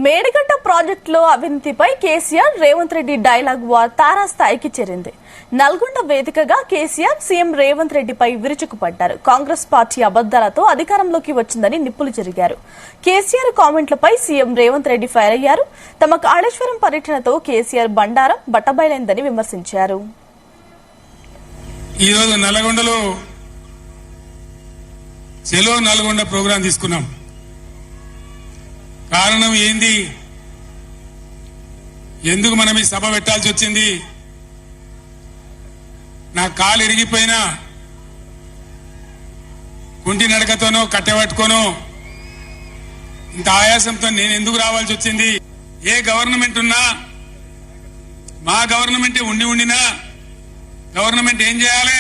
మేడిగడ్డ ప్రాజెక్టులో అవినీతిపై KCR Revanth Reddy dialogue war తారాస్థాయికి చేరింది. నల్గొండ వేదికగా కేసీఆర్ సీఎం రేవంత్ రెడ్డిపై విరుచుకుపడ్డారు. కాంగ్రెస్ పార్టీ అబద్దాలతో అధికారంలోకి వచ్చిందని నిప్పులు చెరిగారు. కేసీఆర్ కామెంట్లపై సీఎం రేవంత్ రెడ్డి ఫైర్ అయ్యారు. తమ కాళేశ్వరం పర్యటనతో కేసీఆర్ బండారం బట్టబయలైందని విమర్శించారు. ఈ రోజు నల్గొండలో చెలో నల్గొండ ప్రోగ్రాం తీసుకున్నాం. కారణం ఏంది? ఎందుకు మనం ఈ సభ పెట్టాల్సి వచ్చింది? నా కాలు ఇరిగిపోయినా కుంటి నడకతోనో కట్టెపట్టుకోనో ఇంత ఆయాసంతో నేను ఎందుకు రావాల్సి వచ్చింది? ఏ గవర్నమెంట్ ఉన్నా, మా గవర్నమెంటే ఉండినా గవర్నమెంట్ ఏం చేయాలి?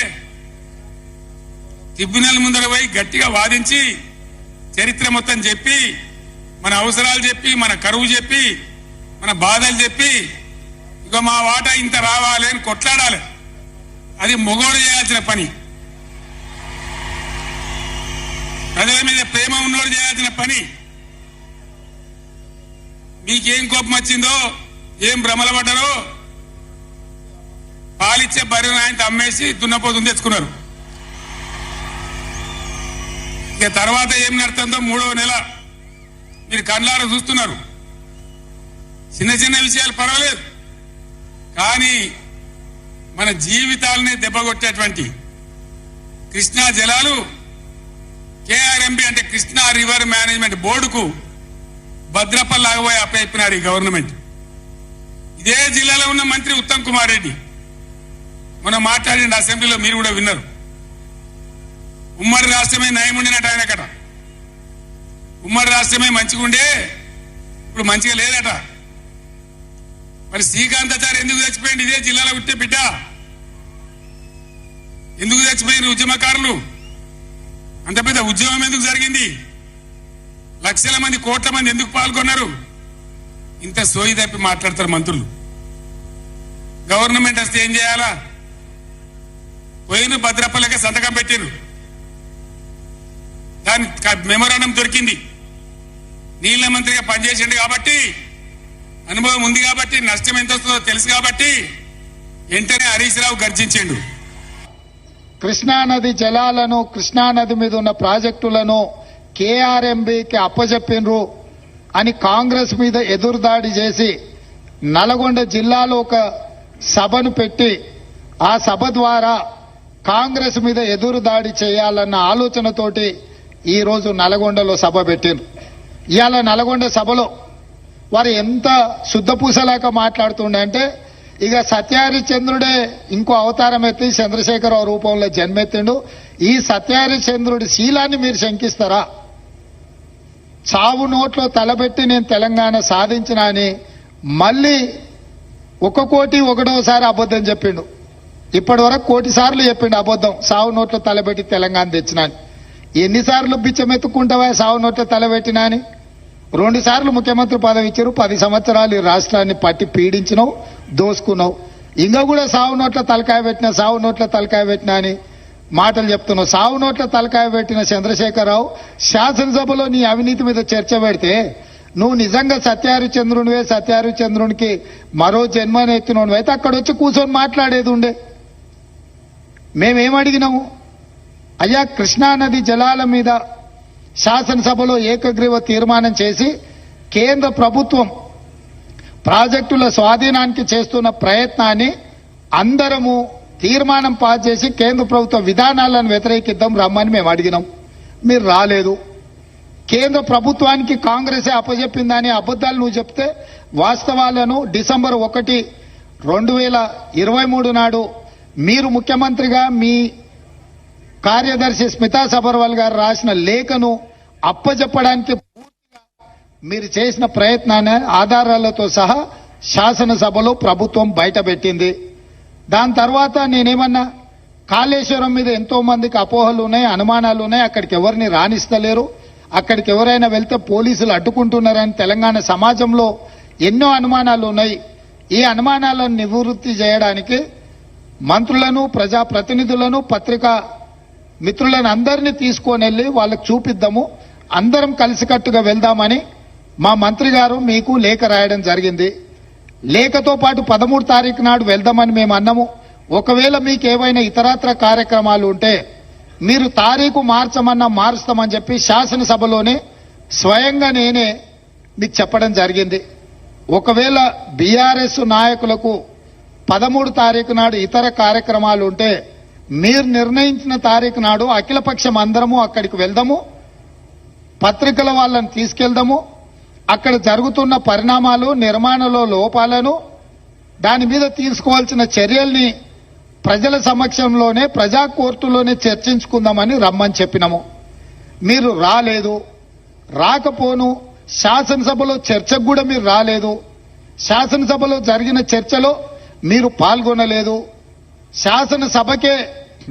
ట్రిబ్యునల్ ముందర పోయి గట్టిగా వాదించి చరిత్ర మొత్తం చెప్పి, మన అవసరాలు చెప్పి, మన కరువు చెప్పి, మన బాధలు చెప్పి, ఇక మా వాటా ఇంత రావాలి అని కొట్లాడాలి. అది మొగోడు చేయాల్సిన పని. ప్రజల మీద ప్రేమ ఉన్నోడు చేయాల్సిన పని. మీకేం కోపం వచ్చిందో, ఏం భ్రమల పడ్డారో, పాలిచ్చే బర్రెను ఆయన అమ్మేసి దున్నపోతుంది తెచ్చుకున్నారు. ఇక తర్వాత ఏం నడుతుందో 3వ నెల మీరు కళ్ళారా చూస్తున్నారు. చిన్న చిన్న విషయాలు పర్వాలేదు, కానీ మన జీవితాలనే దెబ్బకొట్టేటువంటి కృష్ణా జలాలు కేఆర్ఎంబి అంటే కృష్ణా రివర్ మేనేజ్మెంట్ బోర్డుకు భద్రపల్లాగబోయి అప్పయిపోయినారు ఈ గవర్నమెంట్. ఇదే జిల్లాలో ఉన్న మంత్రి ఉత్తమ్ కుమార్ రెడ్డి మనం మాట్లాడిన అసెంబ్లీలో మీరు కూడా విన్నారు. ఉమ్మడి రాష్ట్రమే నయం ఉండినట్టు ఆయనకట. ఉమ్మడి రాష్ట్రమే మంచిగా ఉండే ఇప్పుడు మంచిగా లేదట. మరి శ్రీకాంతాచారి ఎందుకు చచ్చిపోయింది? ఇదే జిల్లాలో పుట్టే బిడ్డ. ఎందుకు చచ్చిపోయిన ఉద్యమకారులు? అంత పెద్ద ఉద్యమం ఎందుకు జరిగింది? లక్షల మంది, కోట్ల మంది ఎందుకు పాల్గొన్నారు? ఇంత సోయి తప్పి మాట్లాడతారు మంత్రులు. గవర్నమెంట్ వస్తే ఏం చేయాలా? పోయిన భద్రపల్లెక సంతకం పెట్టారు. దాని మెమోరాండం దొరికింది. నీళ్ల మంత్రిగా పనిచేసిండు కాబట్టి, అనుభవం ఉంది కాబట్టి, నష్టం ఎంత వస్తుందో తెలుసు కాబట్టి వెంటనే హరీష్ రావు గర్జించిండు. కృష్ణానది జలాలను, కృష్ణానది మీద ఉన్న ప్రాజెక్టులను కేఆర్ఎంబికి అప్పజెప్పిండ్రు అని కాంగ్రెస్ మీద ఎదురుదాడి చేసి నల్గొండ జిల్లాలో ఒక సభను పెట్టి ఆ సభ ద్వారా కాంగ్రెస్ మీద ఎదురుదాడి చేయాలన్న ఆలోచనతోటి ఈ రోజు నల్గొండలో సభ పెట్టారు. ఇవాళ నల్గొండ సభలో వారు ఎంత శుద్ధపూసలాక మాట్లాడుతుండే అంటే, ఇక సత్యహరిశ్చంద్రుడే ఇంకో అవతారం ఎత్తి చంద్రశేఖరరావు రూపంలో జన్మెత్తిండు. ఈ సత్యహరిశ్చంద్రుడి శీలాన్ని మీరు శంకిస్తారా? చావు నోట్లో తలబెట్టి నేను తెలంగాణ సాధించిన అని మళ్ళీ 1,01,000 అబద్ధం చెప్పిండు. ఇప్పటి వరకు 1,00,000 సార్లు చెప్పిండు అబద్ధం. సావు నోట్లో తలబెట్టి తెలంగాణ తెచ్చినా అని. ఎన్నిసార్లు బిచ్చమెత్తుకుంటావా సావు నోట్లో తలబెట్టినా అని? 2 సార్లు ముఖ్యమంత్రి పదవి ఇచ్చారు. 10 సంవత్సరాలు ఈ రాష్ట్రాన్ని పట్టి పీడించినావు, దోసుకున్నావు. ఇంకా కూడా సావు నోట్ల తలకాయ పెట్టినా, సావు నోట్ల తలకాయ పెట్టినా అని మాటలు చెప్తున్నావు. సావు నోట్ల తలకాయ పెట్టిన చంద్రశేఖరరావు శాసనసభలో నీ అవినీతి మీద చర్చ పెడితే నువ్వు నిజంగా సత్యహరిశ్చంద్రునివే, సత్యహరిశ్చంద్రునికి మరో జన్మనెత్తినోడు అయితే అక్కడ వచ్చి కూర్చొని మాట్లాడేది ఉండే. మేమేమడిగినాము? అయ్యా, కృష్ణానది జలాల మీద శాసనసభలో ఏకగ్రీవ తీర్మానం చేసి కేంద్ర ప్రభుత్వం ప్రాజెక్టుల స్వాధీనానికి చేస్తున్న ప్రయత్నాన్ని అందరము తీర్మానం పాస్ చేసి కేంద్ర ప్రభుత్వ విధానాలను వ్యతిరేకిద్దాం రమ్మని మేము అడిగినాం. మీరు రాలేదు. కేంద్ర ప్రభుత్వానికి కాంగ్రెసే అప్పచెప్పిందని అబద్దాలు నువ్వు చెప్తే వాస్తవాలను డిసెంబర్ 1, 2023 నాడు మీరు ముఖ్యమంత్రిగా మీ కార్యదర్శి స్మితా సబర్వాల్ గారు రాసిన లేఖను అప్పచెప్పడానికి పూర్తిగా మీరు చేసిన ప్రయత్నాన్ని ఆధారాలతో సహా శాసనసభలో ప్రభుత్వం బయటపెట్టింది. దాని తర్వాత నేనేమన్నా, కాళేశ్వరం మీద ఎంతో మందికి అపోహలు ఉన్నాయి, అనుమానాలు ఉన్నాయి. అక్కడికి ఎవరిని రాణిస్తలేరు. అక్కడికి ఎవరైనా వెళ్తే పోలీసులు అడ్డుకుంటున్నారని తెలంగాణ సమాజంలో ఎన్నో అనుమానాలు ఉన్నాయి. ఈ అనుమానాలను నివృత్తి చేయడానికి మంత్రులను, ప్రజాప్రతినిధులను, పత్రికా మిత్రులను అందరినీ తీసుకొని వెళ్లి వాళ్ళకు చూపిద్దాము, అందరం కలిసికట్టుగా వెళ్దామని మా మంత్రి గారు మీకు లేఖ రాయడం జరిగింది. లేఖతో పాటు 13 తారీఖు నాడు వెళ్దామని మేము అన్నాము. ఒకవేళ మీకు ఏవైనా ఇతరత్ర కార్యక్రమాలు ఉంటే మీరు తారీఖు మార్చమన్నా మారుస్తామని చెప్పి శాసనసభలోనే స్వయంగా నేనే మీకు చెప్పడం జరిగింది. ఒకవేళ బీఆర్ఎస్ నాయకులకు 13 తారీఖు నాడు ఇతర కార్యక్రమాలు ఉంటే మీరు నిర్ణయించిన తారీఖు నాడు అఖిలపక్షం అందరము అక్కడికి వెళ్దాము, పత్రికల వాళ్ళని తీసుకెళ్దాము, అక్కడ జరుగుతున్న పరిణామాలు, నిర్మాణంలో లోపాలను, దాని మీద తీసుకోవాల్సిన చర్యల్ని ప్రజల సమక్షంలోనే ప్రజా కోర్టులోనే చర్చించుకుందామని రమ్మని చెప్పినాము. మీరు రాలేదు, రాకపోను. శాసనసభలో చర్చకు కూడా మీరు రాలేదు. శాసనసభలో జరిగిన చర్చలో మీరు పాల్గొనలేదు. శాసనసభకే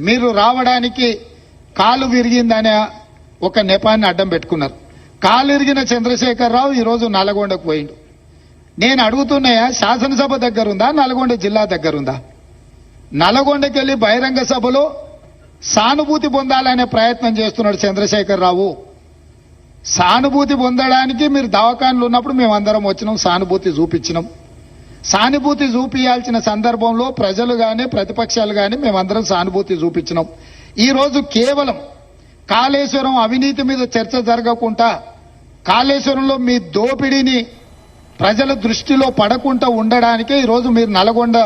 మీరు రావడానికి కాలు విరిగిందనే ఒక నెపాన్ని అడ్డం పెట్టుకున్నారు. కాలు ఇరిగిన చంద్రశేఖరరావు ఈరోజు నల్గొండకు పోయిండు. నేను అడుగుతున్నాయా, శాసనసభ దగ్గరుందా, నల్గొండ జిల్లా దగ్గరుందా? నల్గొండకెళ్లి బహిరంగ సభలో సానుభూతి పొందాలనే ప్రయత్నం చేస్తున్నాడు చంద్రశేఖరరావు. సానుభూతి పొందడానికి మీరు దవాఖానలు ఉన్నప్పుడు మేమందరం వచ్చినాం, సానుభూతి చూపించినాం. సానుభూతి చూపించాల్సిన సందర్భంలో ప్రజలు గాని ప్రతిపక్షాలు గాని మేమందరం సానుభూతి చూపించినాం. ఈ రోజు కేవలం కాళేశ్వరం అవినీతి మీద చర్చ జరగకుండా, కాళేశ్వరంలో మీ దోపిడీని ప్రజల దృష్టిలో పడకుండా ఉండడానికే ఈరోజు మీరు నల్గొండ